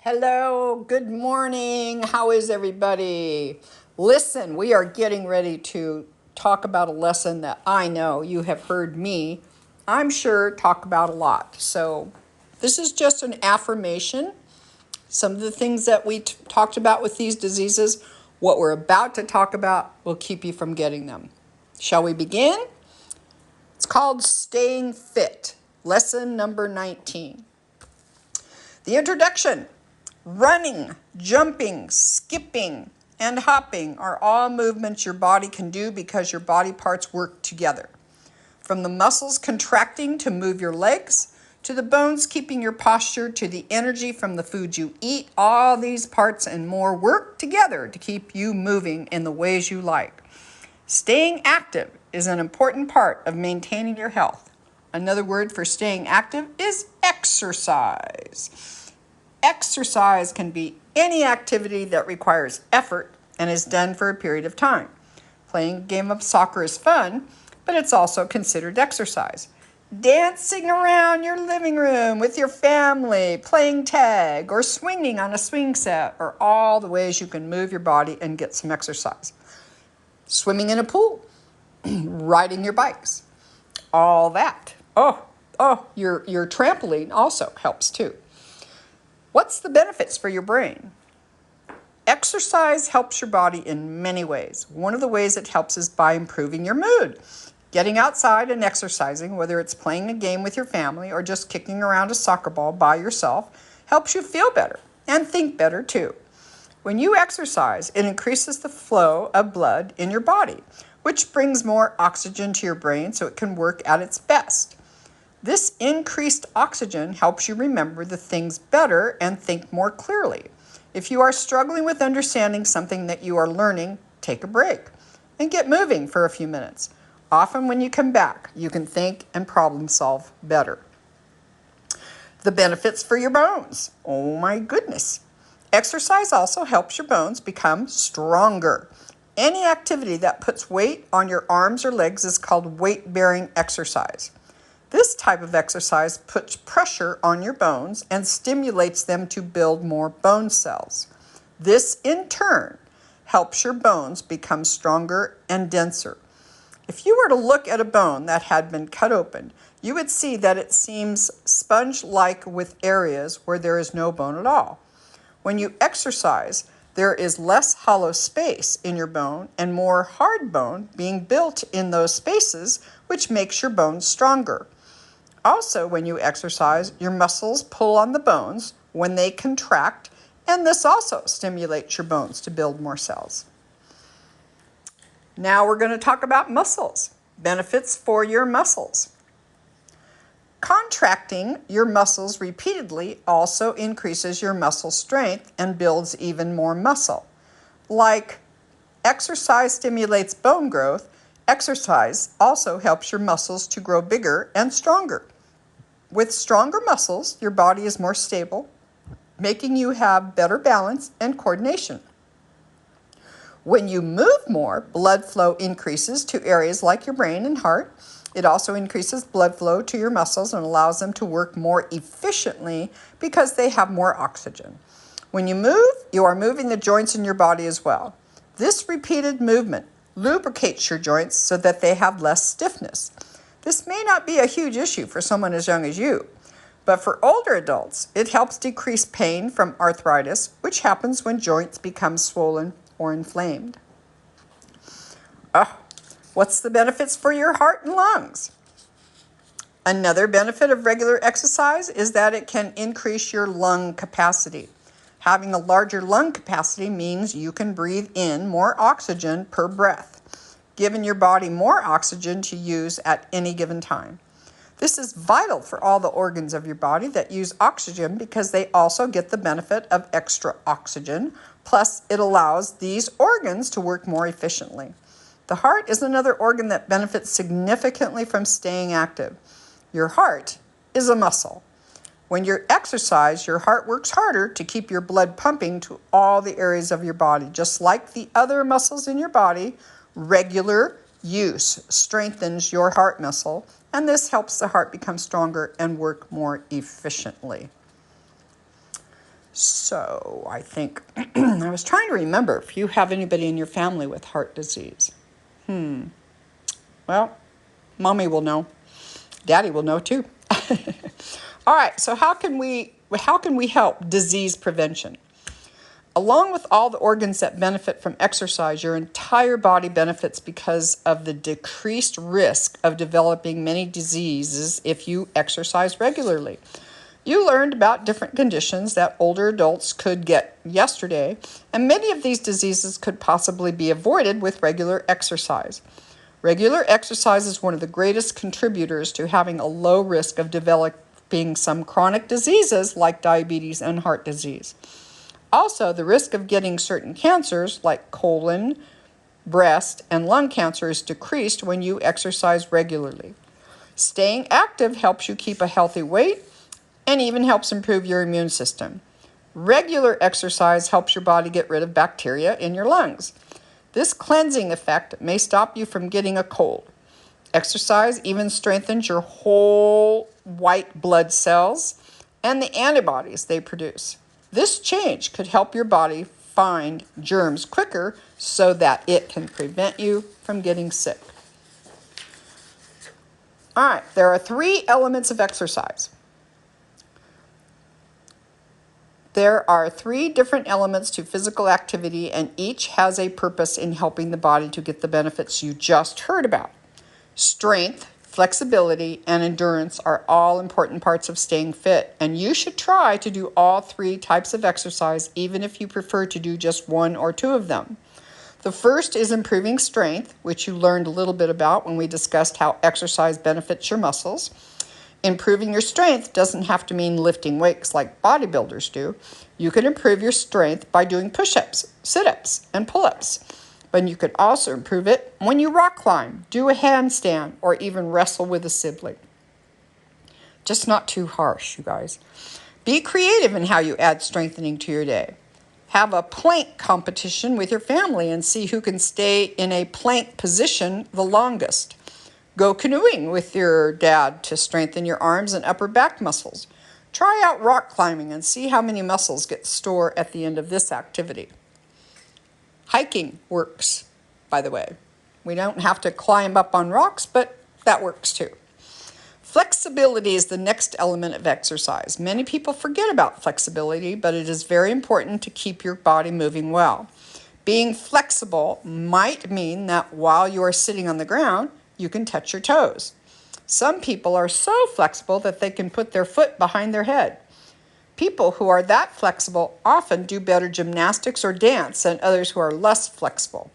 Hello, good morning. How is everybody? Listen, we are getting ready to talk about a lesson that I know you have heard me, I'm sure, talk about a lot. So, this is just an affirmation. Some of the things that we talked about with these diseases, what we're about to talk about, will keep you from getting them. Shall we begin? It's called Staying Fit, lesson number 19. The introduction. Running, jumping, skipping, and hopping are all movements your body can do because your body parts work together. From the muscles contracting to move your legs, to the bones keeping your posture, to the energy from the food you eat, all these parts and more work together to keep you moving in the ways you like. Staying active is an important part of maintaining your health. Another word for staying active is exercise. Exercise can be any activity that requires effort and is done for a period of time. Playing a game of soccer is fun, but it's also considered exercise. Dancing around your living room with your family, playing tag, or swinging on a swing set are all the ways you can move your body and get some exercise. Swimming in a pool, riding your bikes, all that. Your trampoline also helps too. What's the benefits for your brain? Exercise helps your body in many ways. One of the ways it helps is by improving your mood. Getting outside and exercising, whether it's playing a game with your family or just kicking around a soccer ball by yourself, helps you feel better and think better too. When you exercise, it increases the flow of blood in your body, which brings more oxygen to your brain so it can work at its best. This increased oxygen helps you remember the things better and think more clearly. If you are struggling with understanding something that you are learning, take a break and get moving for a few minutes. Often when you come back, you can think and problem solve better. The benefits for your bones. Oh my goodness. Exercise also helps your bones become stronger. Any activity that puts weight on your arms or legs is called weight-bearing exercise. This type of exercise puts pressure on your bones and stimulates them to build more bone cells. This, in turn, helps your bones become stronger and denser. If you were to look at a bone that had been cut open, you would see that it seems sponge-like with areas where there is no bone at all. When you exercise, there is less hollow space in your bone and more hard bone being built in those spaces, which makes your bones stronger. Also, when you exercise, your muscles pull on the bones when they contract, and this also stimulates your bones to build more cells. Now we're going to talk about muscles. Benefits for your muscles. Contracting your muscles repeatedly also increases your muscle strength and builds even more muscle. Like exercise stimulates bone growth, exercise also helps your muscles to grow bigger and stronger. With stronger muscles, your body is more stable, making you have better balance and coordination. When you move more, blood flow increases to areas like your brain and heart. It also increases blood flow to your muscles and allows them to work more efficiently because they have more oxygen. When you move, you are moving the joints in your body as well. This repeated movement lubricates your joints so that they have less stiffness. This may not be a huge issue for someone as young as you, but for older adults, it helps decrease pain from arthritis, which happens when joints become swollen or inflamed. What's the benefits for your heart and lungs? Another benefit of regular exercise is that it can increase your lung capacity. Having a larger lung capacity means you can breathe in more oxygen per breath, giving your body more oxygen to use at any given time. This is vital for all the organs of your body that use oxygen because they also get the benefit of extra oxygen, plus it allows these organs to work more efficiently. The heart is another organ that benefits significantly from staying active. Your heart is a muscle. When you exercise, your heart works harder to keep your blood pumping to all the areas of your body. Just like the other muscles in your body, regular use strengthens your heart muscle, and this helps the heart become stronger and work more efficiently. So So I think, I was trying to remember if you have anybody in your family with heart disease. Well, mommy will know. Daddy will know too. All right, so how can we help disease prevention? Along with all the organs that benefit from exercise, your entire body benefits because of the decreased risk of developing many diseases if you exercise regularly. You learned about different conditions that older adults could get yesterday, and many of these diseases could possibly be avoided with regular exercise. Regular exercise is one of the greatest contributors to having a low risk of developing some chronic diseases like diabetes and heart disease. Also, the risk of getting certain cancers like colon, breast, and lung cancer is decreased when you exercise regularly. Staying active helps you keep a healthy weight and even helps improve your immune system. Regular exercise helps your body get rid of bacteria in your lungs. This cleansing effect may stop you from getting a cold. Exercise even strengthens your whole white blood cells and the antibodies they produce. This change could help your body find germs quicker so that it can prevent you from getting sick. All right, there are 3 elements of exercise. There are 3 different elements to physical activity, and each has a purpose in helping the body to get the benefits you just heard about. Strength, flexibility, and endurance are all important parts of staying fit, and you should try to do all 3 types of exercise, even if you prefer to do just 1 or 2 of them. The first is improving strength, which you learned a little bit about when we discussed how exercise benefits your muscles. Improving your strength doesn't have to mean lifting weights like bodybuilders do. You can improve your strength by doing push-ups, sit-ups, and pull-ups. But you could also improve it when you rock climb, do a handstand, or even wrestle with a sibling. Just not too harsh, you guys. Be creative in how you add strengthening to your day. Have a plank competition with your family and see who can stay in a plank position the longest. Go canoeing with your dad to strengthen your arms and upper back muscles. Try out rock climbing and see how many muscles get stored at the end of this activity. Hiking works, by the way. We don't have to climb up on rocks, but that works too. Flexibility is the next element of exercise. Many people forget about flexibility, but it is very important to keep your body moving well. Being flexible might mean that while you are sitting on the ground, you can touch your toes. Some people are so flexible that they can put their foot behind their head. People who are that flexible often do better gymnastics or dance than others who are less flexible.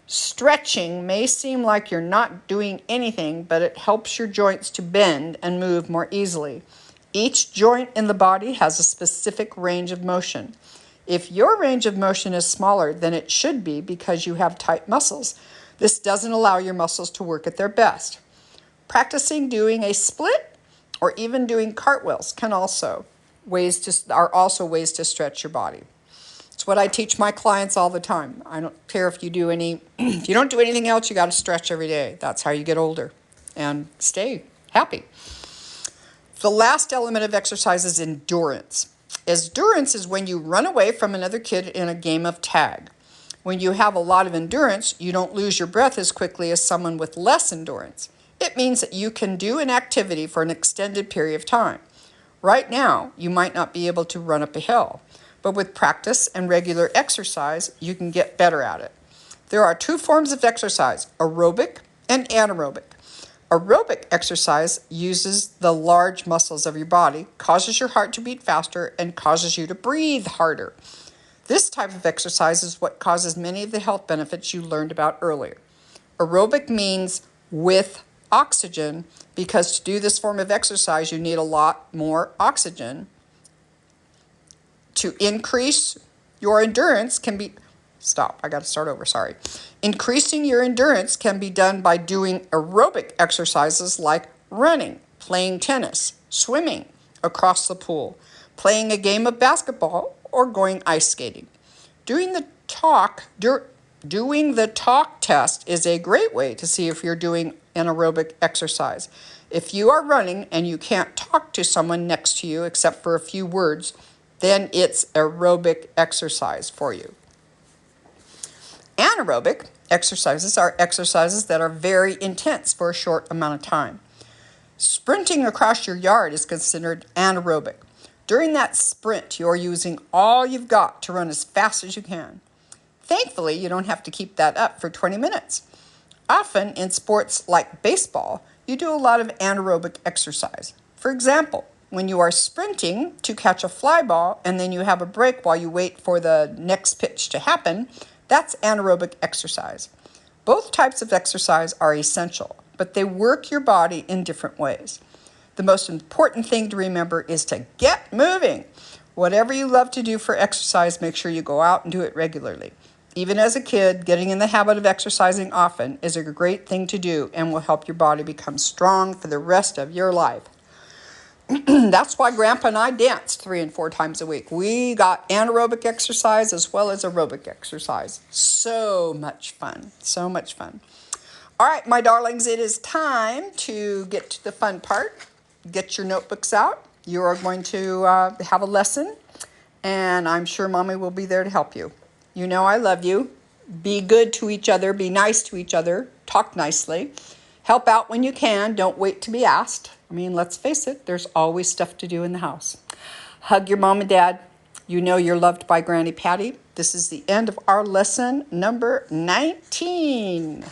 Stretching may seem like you're not doing anything, but it helps your joints to bend and move more easily. Each joint in the body has a specific range of motion. If your range of motion is smaller than it should be because you have tight muscles, this doesn't allow your muscles to work at their best. Practicing doing a split or even doing cartwheels are also ways to stretch your body. It's what I teach my clients all the time. I don't care if you do if you don't do anything else, you got to stretch every day. That's how you get older and stay happy. The last element of exercise is endurance. Endurance is when you run away from another kid in a game of tag. When you have a lot of endurance, you don't lose your breath as quickly as someone with less endurance. It means that you can do an activity for an extended period of time. Right now, you might not be able to run up a hill, but with practice and regular exercise, you can get better at it. There are 2 forms of exercise, aerobic and anaerobic. Aerobic exercise uses the large muscles of your body, causes your heart to beat faster, and causes you to breathe harder. This type of exercise is what causes many of the health benefits you learned about earlier. Aerobic means with oxygen, because to do this form of exercise, you need a lot more oxygen. To increase your endurance Increasing your endurance can be done by doing aerobic exercises like running, playing tennis, swimming across the pool, playing a game of basketball, or going ice skating. Doing the talk test is a great way to see if you're doing an aerobic exercise. If you are running and you can't talk to someone next to you except for a few words, then it's aerobic exercise for you. Anaerobic exercises are exercises that are very intense for a short amount of time. Sprinting across your yard is considered anaerobic. During that sprint, you're using all you've got to run as fast as you can. Thankfully, you don't have to keep that up for 20 minutes. Often in sports like baseball, you do a lot of anaerobic exercise. For example, when you are sprinting to catch a fly ball and then you have a break while you wait for the next pitch to happen, that's anaerobic exercise. Both types of exercise are essential, but they work your body in different ways. The most important thing to remember is to get moving. Whatever you love to do for exercise, make sure you go out and do it regularly. Even as a kid, getting in the habit of exercising often is a great thing to do and will help your body become strong for the rest of your life. That's why Grandpa and I danced 3 and 4 times a week. We got anaerobic exercise as well as aerobic exercise. So much fun. So much fun. All right, my darlings, it is time to get to the fun part. Get your notebooks out. You are going to have a lesson, and I'm sure Mommy will be there to help you. You know I love you. Be good to each other. Be nice to each other. Talk nicely. Help out when you can. Don't wait to be asked. I mean, let's face it, there's always stuff to do in the house. Hug your mom and dad. You know you're loved by Granny Patty. This is the end of our lesson number 19.